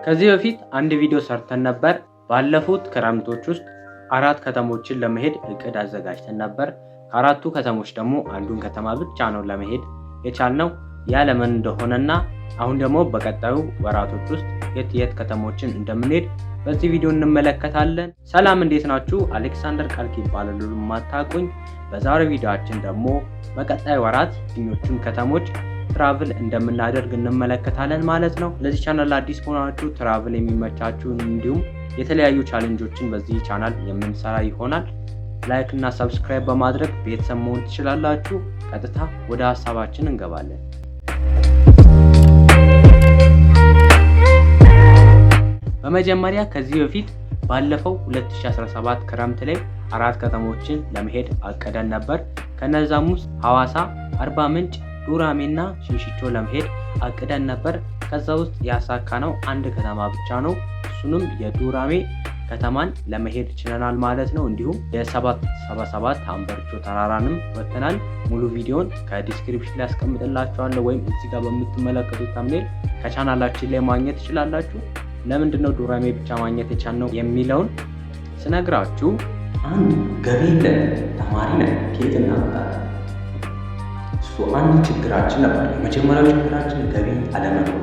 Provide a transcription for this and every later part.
ከዚህ በፊት አንድ ቪዲዮ ሰርተን ነበር። ባለፉት ክረምቶች ውስጥ 4 ከተሞችን ለመሄድ እቅድ አዘጋጅተን ነበር። ከአራቱ ከተሞች ደግሞ አንዱን ከተማ ብቻ ነው ለመሄድ የቻልነው። ያ ለምን እንደሆነና አሁን ደግሞ በቀጣዩ ወራቶች ውስጥ የት ከተሞችን እንደምንሄድ በዚህ ቪዲዮ እንመለከታለን። ሰላም እንዴት ናችሁ? አሌክሳንደር ቃልኪ ይባላል ለማታውቁኝ። በዛሬው ቪዲዮአችን ደግሞ በቀጣይ ወራት የትኞቹን ከተሞች ትራቭል እንደምናደርግ እንመለከታለን ማለት ነው። ለዚህ ቻናል አዲስ ሆናችሁ ትራቭል የሚመቻችሁ እንዲሁም የተለያዩ ቻሌንጆችን በዚህ ቻናል የምንሰራ ይሆናል። ላይክ እና ሰብስክራይብ በማድረግ ቤተሰብ መሆን ትችላላችሁ። ቀጥታ ወደ ሀሳባችን እንገባለን። በመጀመሪያ ከዚህ በፊት ባለፈው 2017 ክረምት ላይ 4 ከተሞችን ለመሄድ አቅደን ነበር። ከነዛም ውስጥ ሐዋሳ፣ አርባ ምንጭ፣ ዱራሜና ሽንሽቾ ለመሄድ አቅደን ነበር። ከዛ ውስጥ ያሳካነው አንድ ከተማ ብቻ ነው። እሱንም የዱራሜ ከተማን ለመሄድ ችለናል ማለት ነው። እንዲሁም የ777 ሀምበሪቾ ተራራንም ወጥተናል። ሙሉ ቪዲዮን ከዲስክሪፕሽን ላይ አስቀምጥላችኋለሁ ወይም እዚህ ጋር በምትመለከቱት ተምኔል ከቻናላችን ላይ ማግኘት ትችላላችሁ። ለምንድነው ዱራሜ ብቻ ማግኘት የቻልነው የሚለውን ስነግራችሁ፣ አንድ ገቢ የለን፣ ተማሪ ነን፣ ከየት እናመጣለን? እሱ አንድ ችግራችን ነበር። የመጀመሪያው ችግራችን ገቢ አለመኖር።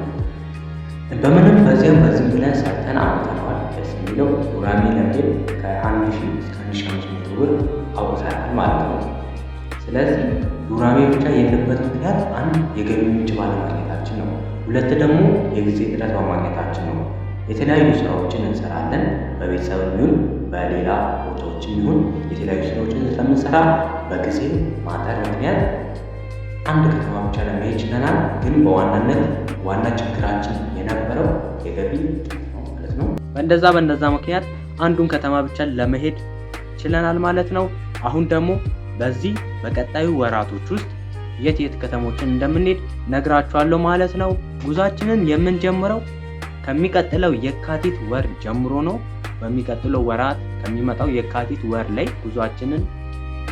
በምንም በዚያም በዚህም ብለን ሰርተን አውጥተናል። ደስ የሚለው ዱራሜ ለመሄድ ከ1000 እስከ 1500 ብር አውጥተናል ማለት ነው። ስለዚህ ዱራሜ ብቻ የለበት ምክንያት አንድ የገቢ ምንጭ ባለማግኘታችን ነው። ሁለት ደግሞ የጊዜ እጥረት በማግኘታችን ነው። የተለያዩ ስራዎችን እንሰራለን። በቤተሰብ ይሁን በሌላ ቦታዎችም ይሁን የተለያዩ ስራዎችን ስለምንሰራ በጊዜ ማጠር ምክንያት አንድ ከተማ ብቻ ለመሄድ ችለናል። ግን በዋናነት ዋና ችግራችን የነበረው የገቢ ማለት ነው። በእንደዛ ምክንያት አንዱን ከተማ ብቻ ለመሄድ ችለናል ማለት ነው። አሁን ደግሞ በዚህ በቀጣዩ ወራቶች ውስጥ የት ከተሞችን እንደምንሄድ ነግራችኋለሁ ማለት ነው። ጉዟችንን የምንጀምረው ከሚቀጥለው የካቲት ወር ጀምሮ ነው። በሚቀጥለው ወራት ከሚመጣው የካቲት ወር ላይ ጉዟችንን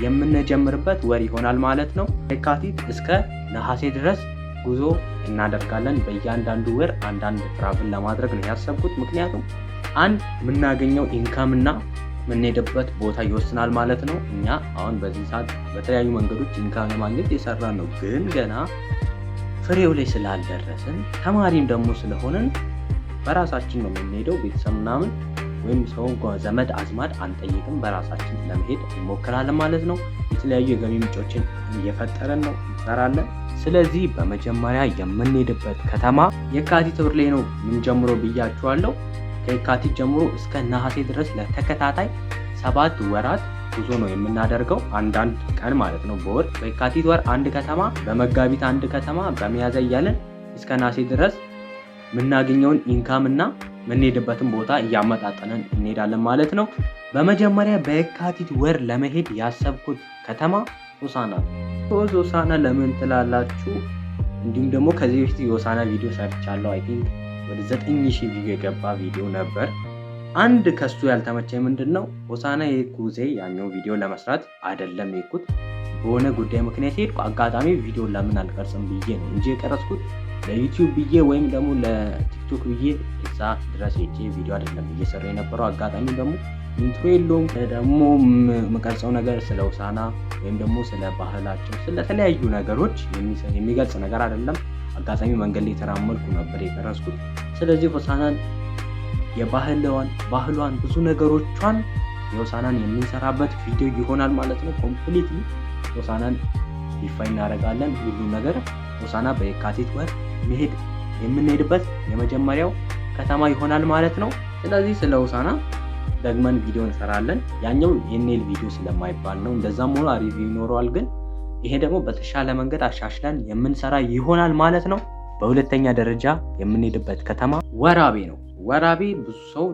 የምንጀምርበት ወር ይሆናል ማለት ነው። የካቲት እስከ ነሐሴ ድረስ ጉዞ እናደርጋለን። በእያንዳንዱ ወር አንዳንድ ትራቭል ለማድረግ ነው ያሰብኩት። ምክንያቱም አንድ የምናገኘው ኢንካም እና የምንሄድበት ቦታ ይወስናል ማለት ነው። እኛ አሁን በዚህ ሰዓት በተለያዩ መንገዶች ኢንካም ለማግኘት የሰራን ነው። ግን ገና ፍሬው ላይ ስላልደረስን ተማሪም ደግሞ ስለሆነን በራሳችን ነው የምንሄደው። ቤተሰብ ምናምን ወይም ሰው ዘመድ አዝማድ አንጠይቅም። በራሳችን ለመሄድ እንሞክራለን ማለት ነው። የተለያዩ የገቢ ምንጮችን እየፈጠረን ነው እንሰራለን። ስለዚህ በመጀመሪያ የምንሄድበት ከተማ የካቲት ወር ላይ ነው የምንጀምረው ብያችኋለሁ። ከየካቲት ጀምሮ እስከ ነሐሴ ድረስ ለተከታታይ 7 ወራት ጉዞ ነው የምናደርገው። አንዳንድ ቀን ማለት ነው በወር። በየካቲት ወር አንድ ከተማ፣ በመጋቢት አንድ ከተማ፣ በሚያዝያ እያለን እስከ ነሐሴ ድረስ የምናገኘውን ኢንካም እና የምንሄድበትን ቦታ እያመጣጠንን እንሄዳለን ማለት ነው። በመጀመሪያ በየካቲት ወር ለመሄድ ያሰብኩት ከተማ ሆሳዕና ነው። ሆሳዕና ለምን ትላላችሁ? እንዲሁም ደግሞ ከዚህ በፊት የሆሳዕና ቪዲዮ ሰርቻለሁ። አይ ቲንክ ወደ 9000 ቪዲዮ የገባ ቪዲዮ ነበር። አንድ ከሱ ያልተመቸኝ ምንድነው ሆሳዕና የሄድኩት ያኛው ቪዲዮ ለመስራት አይደለም የሄድኩት፣ በሆነ ጉዳይ ምክንያት ሄድኩ። አጋጣሚ ቪዲዮ ለምን አልቀርጽም ብዬ ነው እንጂ የቀረጽኩት ለዩቲዩብ ብዬ ወይም ደግሞ ለቲክቶክ ብዬ እዛ ድረስ ሄጄ ቪዲዮ አይደለም እየሰራ የነበረው። አጋጣሚ ደግሞ ኢንትሮ የለውም። ደግሞ የምቀርጸው ነገር ስለ ሆሳዕና ወይም ደግሞ ስለ ባህላቸው ስለተለያዩ ነገሮች የሚገልጽ ነገር አይደለም። አጋጣሚ መንገድ ላይ የተራመድኩ ነበር የቀረጽኩት። ስለዚህ ሆሳዕናን ባህሏን ብዙ ነገሮቿን የሆሳዕናን የምንሰራበት ቪዲዮ ይሆናል ማለት ነው። ኮምፕሊትሊ ሆሳዕናን ይፋይ እናደርጋለን። ሁሉ ነገር ሆሳዕና በየካቲት ወር የምንሄድበት የመጀመሪያው ከተማ ይሆናል ማለት ነው። ስለዚህ ስለ ሆሳዕና ደግመን ቪዲዮ እንሰራለን። ያኛው የኔል ቪዲዮ ስለማይባል ነው። እንደዛም ሆኖ ሪቪው ይኖረዋል። ግን ይሄ ደግሞ በተሻለ መንገድ አሻሽለን የምንሰራ ይሆናል ማለት ነው። በሁለተኛ ደረጃ የምንሄድበት ከተማ ወራቤ ነው። ወራቤ ብዙ ሰው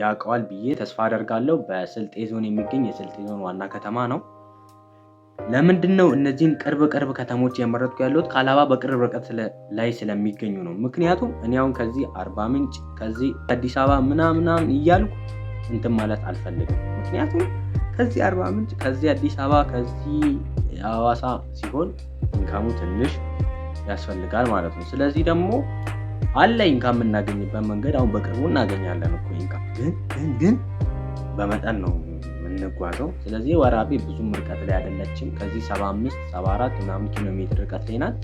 ያውቀዋል ብዬ ተስፋ አደርጋለሁ። በስልጤ ዞን የሚገኝ የስልጤ ዞን ዋና ከተማ ነው። ለምንድነው እነዚህን ቅርብ ከተሞች የመረጥኩ ያለሁት? ከአላባ በቅርብ ርቀት ላይ ስለሚገኙ ነው። ምክንያቱም እኔ አሁን ከዚህ አርባ ምንጭ ከዚህ አዲስ አበባ ምናምን እያልኩ እንትን ማለት አልፈልግም። ምክንያቱም ከዚህ አርባ ምንጭ ከዚህ አዲስ አበባ ከዚህ ሐዋሳ ሲሆን ኢንካሙ ትንሽ ያስፈልጋል ማለት ነው። ስለዚህ ደግሞ አለ ኢንካም የምናገኝበት መንገድ አሁን በቅርቡ እናገኛለን እኮ ኢንካም ግን በመጠን ነው የምንጓዘው። ስለዚህ ወራቤ ብዙም ርቀት ላይ አይደለችም። ከዚህ 75 74 ምናምን ኪሎ ሜትር ርቀት ላይ ናት።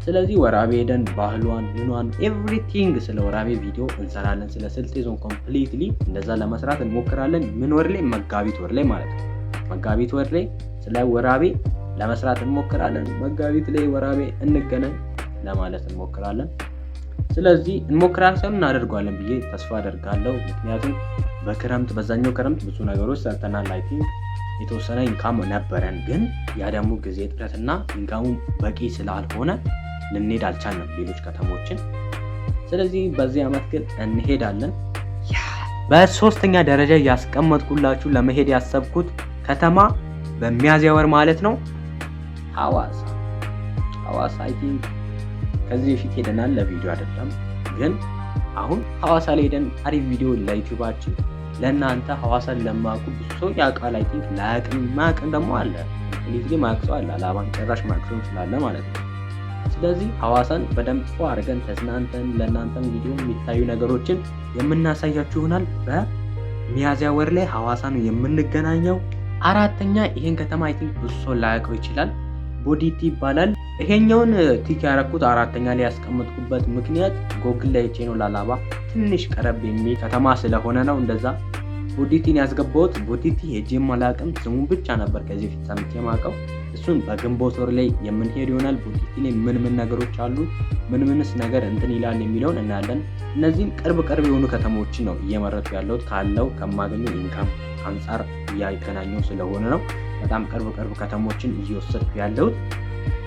ስለዚህ ወራቤ ሄደን ባህሏን ምኗን ኤቭሪቲንግ ስለ ወራቤ ቪዲዮ እንሰራለን። ስለ ስልጤ ዞን ኮምፕሊትሊ እንደዛ ለመስራት እንሞክራለን። ምን ወር ላይ? መጋቢት ወር ላይ ማለት ነው። መጋቢት ወር ላይ ስለ ወራቤ ለመስራት እንሞክራለን። መጋቢት ላይ ወራቤ እንገናኝ ለማለት እንሞክራለን። ስለዚህ እንሞክራለን እናደርጋለን ብዬ ተስፋ አደርጋለሁ። ምክንያቱም በክረምት በዛኛው ክረምት ብዙ ነገሮች ሰርተናል። አይ ቲንክ የተወሰነ ኢንካም ነበረን፣ ግን ያ ደግሞ ጊዜ ጥረትና ኢንካሙ በቂ ስላልሆነ ልንሄድ አልቻልንም ሌሎች ከተሞችን። ስለዚህ በዚህ ዓመት ግን እንሄዳለን። በሶስተኛ ደረጃ ያስቀመጥኩላችሁ ለመሄድ ያሰብኩት ከተማ በሚያዝያ ወር ማለት ነው ሐዋሳ። አይ ቲንክ ከዚህ በፊት ሄደናል፣ ለቪዲዮ አይደለም ግን አሁን ሐዋሳ ላይ ሄደን አሪፍ ቪዲዮ ለዩቲዩባችን ለእናንተ ሐዋሳን ለማቁ ብዙ ሰው ያውቃል። አይ ቲንክ ማቅን ደግሞ አለ ሊትሊ ማቅሰው አለ አላባን ጨራሽ ማቅሰው ስላለ ማለት ነው። ስለዚህ ሐዋሳን በደንብ አድርገን ተዝናንተን ለእናንተም ቪዲዮ የሚታዩ ነገሮችን የምናሳያችሁ ይሆናል። በሚያዝያ ወር ላይ ሐዋሳ ነው የምንገናኘው። አራተኛ ይሄን ከተማ አይ ቲንክ ብዙ ሰው ላያውቀው ይችላል፣ ቦዲቲ ይባላል። ይሄኛውን ቲክ ያረኩት አራተኛ ላይ ያስቀመጥኩበት ምክንያት ጎግል ላይ ቼኖ ላላባ ትንሽ ቀረብ የሚል ከተማ ስለሆነ ነው እንደዛ ቦዲቲን ያስገባሁት። ቦዲቲ ሄጄም አላውቅም፣ ስሙን ብቻ ነበር ከዚህ ፊት ሰምቼ የማውቀው። እሱን በግንቦት ወር ላይ የምንሄድ ይሆናል። ቦዲቲ ላይ ምን ነገሮች አሉ፣ ምንስ ነገር እንትን ይላል የሚለውን እናያለን። እነዚህም ቅርብ የሆኑ ከተሞችን ነው እየመረጡ ያለሁት ካለው ከማገኘው ኢንካም አንጻር እያገናኘው ስለሆነ ነው። በጣም ቅርብ ከተሞችን እየወሰድኩ ያለሁት።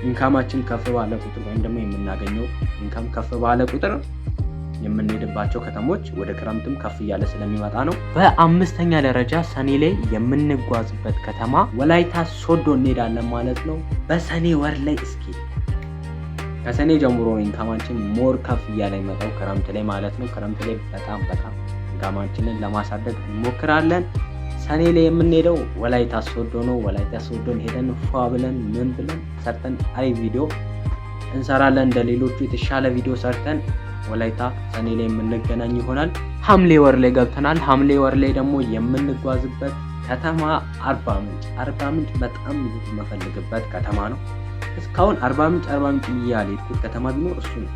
ኢንካማችን ከፍ ባለ ቁጥር ወይም ደግሞ የምናገኘው ኢንካም ከፍ ባለ ቁጥር የምንሄድባቸው ከተሞች ወደ ክረምትም ከፍ እያለ ስለሚመጣ ነው። በአምስተኛ ደረጃ ሰኔ ላይ የምንጓዝበት ከተማ ወላይታ ሶዶ እንሄዳለን ማለት ነው። በሰኔ ወር ላይ እስኪ ከሰኔ ጀምሮ ኢንካማችን ሞር ከፍ እያለ ይመጣው ክረምት ላይ ማለት ነው። ክረምት ላይ በጣም ኢንካማችንን ለማሳደግ እንሞክራለን። ሰኔ ላይ የምንሄደው ወላይታ ሶዶ ነው። ወላይታ ሶዶን ሄደን ፏ ብለን ምን ብለን ሰርተን አሪፍ ቪዲዮ እንሰራለን። እንደሌሎቹ የተሻለ ቪዲዮ ሰርተን ወላይታ ሰኔ ላይ የምንገናኝ ይሆናል። ሐምሌ ወር ላይ ገብተናል። ሐምሌ ወር ላይ ደግሞ የምንጓዝበት ከተማ አርባ ምንጭ በጣም የምፈልግበት ከተማ ነው። እስካሁን አርባ ምንጭ ያልሄድኩት ከተማ ቢኖር እሱ ነው።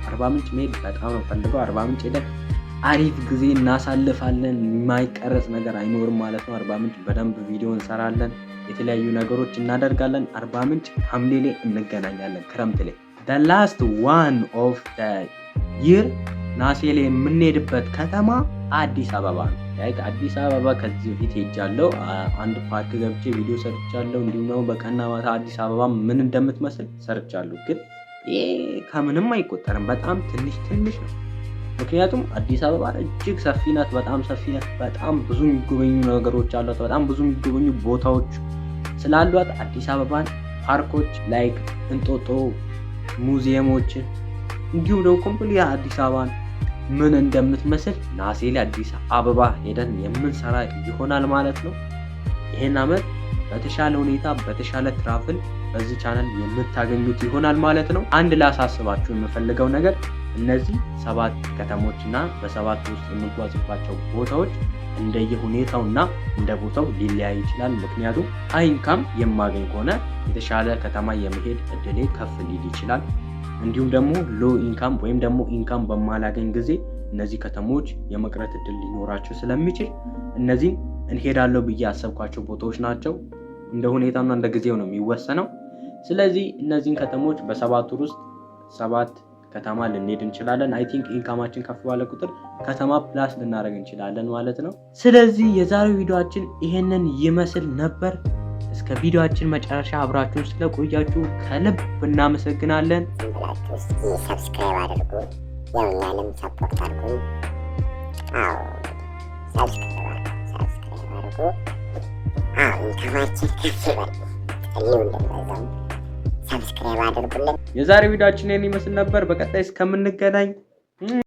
አርባ ምንጭ መሄድ በጣም ነው ፈልገው። አርባ ምንጭ ሄደን አሪፍ ጊዜ እናሳልፋለን። የማይቀረጽ ነገር አይኖርም ማለት ነው። አርባ ምንጭ በደንብ ቪዲዮ እንሰራለን፣ የተለያዩ ነገሮች እናደርጋለን። አርባ ምንጭ ሐምሌ ላይ እንገናኛለን። ክረምት ላይ the last one of the year ናሴ ላይ የምንሄድበት ከተማ አዲስ አበባ ነው። አዲስ አበባ ከዚህ በፊት ሄጃለሁ። አንድ ፓርክ ገብቼ ቪዲዮ ሰርቻለሁ። እንዲሁም ደግሞ በቀና ማታ አዲስ አበባ ምን እንደምትመስል ሰርቻለሁ። ግን ይሄ ከምንም አይቆጠርም፣ በጣም ትንሽ ነው። ምክንያቱም አዲስ አበባ እጅግ ሰፊ ናት፣ በጣም ብዙ የሚጎበኙ ነገሮች አሏት፣ በጣም ብዙ የሚጎበኙ ቦታዎች ስላሏት አዲስ አበባን ፓርኮች ላይክ እንጦጦ ሙዚየሞች እንዲሁም ደግሞ ኮምፕሊ አዲስ አበባን ምን እንደምትመስል ናሴ ላይ አዲስ አበባ ሄደን የምንሰራ ይሆናል ማለት ነው። ይሄን አመት በተሻለ ሁኔታ በተሻለ ትራቭል በዚህ ቻናል የምታገኙት ይሆናል ማለት ነው። አንድ ላሳስባችሁ የምፈልገው ነገር እነዚህ 7 ከተሞችና በ7 ውስጥ የምጓዝባቸው ቦታዎች እንደየሁኔታውና እንደ ቦታው ሊለያይ ይችላል። ምክንያቱም ኢንካም የማገኝ ከሆነ የተሻለ ከተማ የመሄድ እድሌ ከፍ ሊል ይችላል። እንዲሁም ደግሞ ሎ ኢንካም ወይም ደግሞ ኢንካም በማላገኝ ጊዜ እነዚህ ከተሞች የመቅረት እድል ሊኖራቸው ስለሚችል እነዚህን እንሄዳለሁ ብዬ ያሰብኳቸው ቦታዎች ናቸው። እንደ ሁኔታውና እንደ ጊዜው ነው የሚወሰነው። ስለዚህ እነዚህን ከተሞች በ7 ውስጥ 7 ከተማ ልንሄድ እንችላለን። አይ ቲንክ ኢንካማችን ከፍ ባለ ቁጥር ከተማ ፕላስ ልናደርግ እንችላለን ማለት ነው። ስለዚህ የዛሬው ቪዲዮአችን ይሄንን ይመስል ነበር። እስከ ቪዲዮአችን መጨረሻ አብራችሁን ስለቆያችሁ ከልብ እናመሰግናለን። ሰብስክራይብ አድርጉ፣ የእኛንም ሰፖርት አድርጉ። ሰብስክራይብ አድርጉ። ኢንካማችን ከፍ ይበል። ሰብስክራይብ አድርጉልን። የዛሬው ቪዲዮአችን ይመስል ነበር። በቀጣይ እስከምንገናኝ